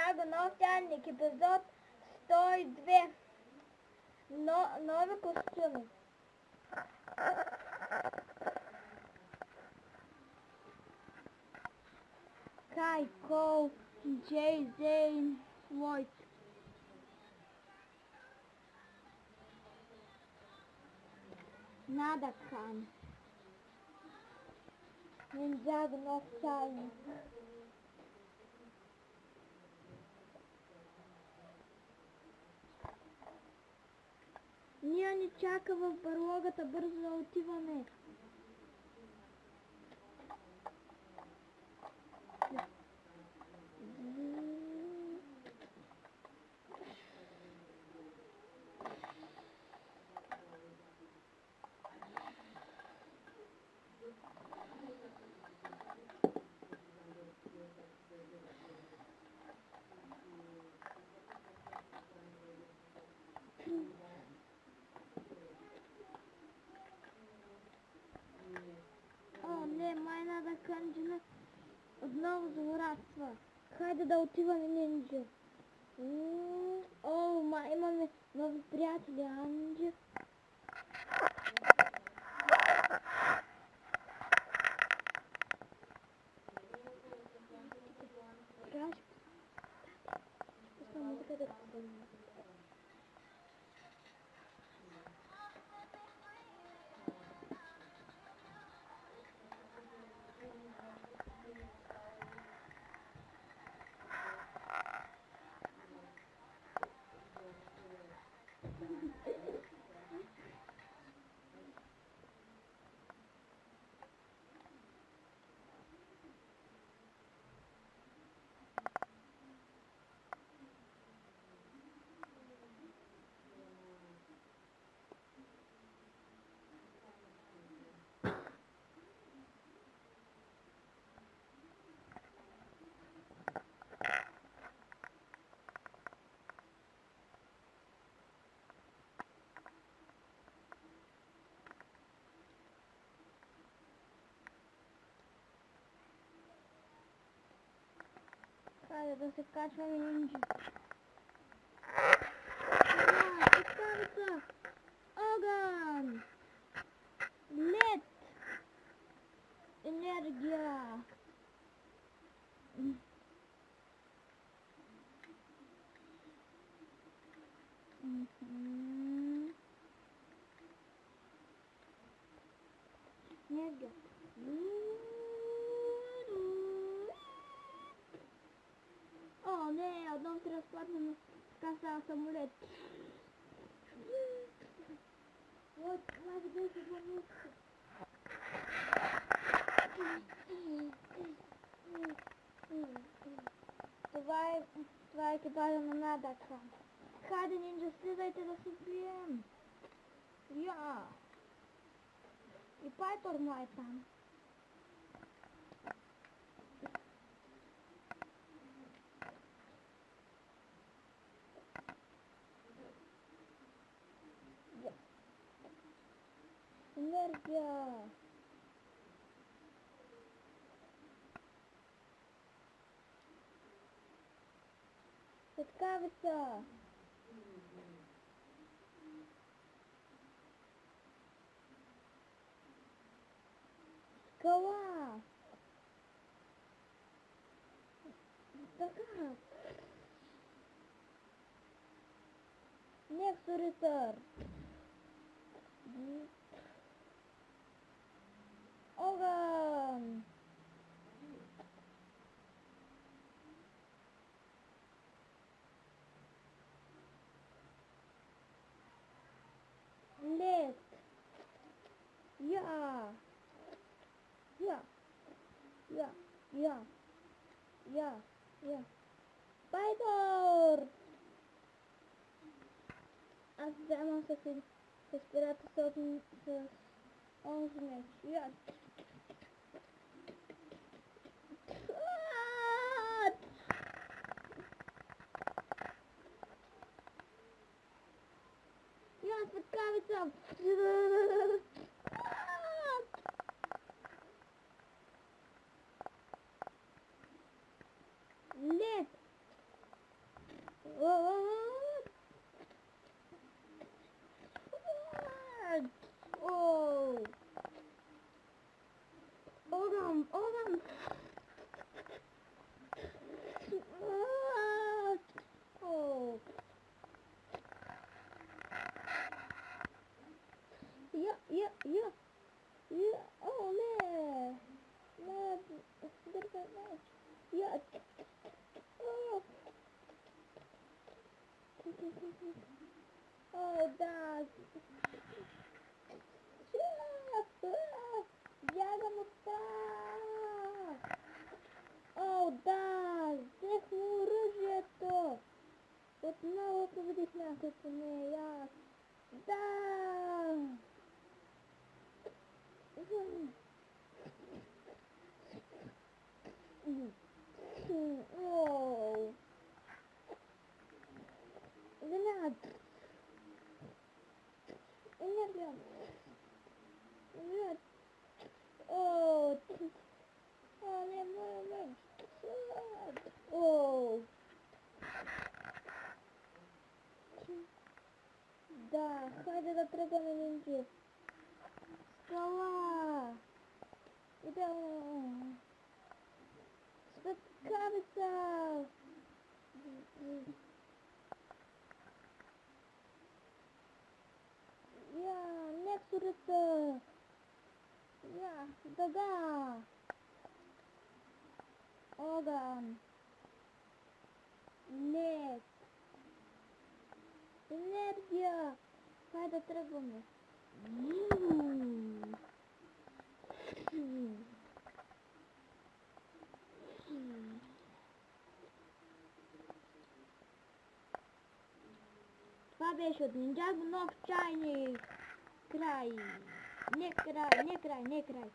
Ninjago нов чайник, епизод 102. Нови костюми. Кай, Кол, Джей, Зейн, Лойд. Нада Хан. Ninjago нов чайник. Ние ни чака в барлогата, бързо да отиваме. Не, май Нада Канджина отново злорадства. Хайде да отиваме, Нинджа. О, май имаме нови приятели, Анджи. Хайде да се качваме, Нинджа. Пускавица! Огън! Лед! Енергия! Енергия! О, не, отново се разпадна, така става самолет. Вот, май да беше по-ниско. Това е екипажа на Нада Хан. Хайде, Нинджа, слизайте да се бием. Я! И Пайтор му е там. Енергия! Светкавица! Скала! Така! Нексоритър! Огън! Лед! Я! Пайтор! Аз вземам с пирата с онзи меч. Я! Я, светкавица! Лед! О, да. Бягам от там. О, да. Взех му оръжието. Отново победих някакво, не аз. Да. Оу. Веднага. Енергия. Енергия. Оу. О, не, не. Оу. Да, хайде да тръгваме, нинджи. Скала. Идеално. Светкавица. Я, нексурица. Я, дъга. Огън. Лед. Енергия. Хайде да тръгваме. Това беше от Ninjago нов чайник. Край. Не край.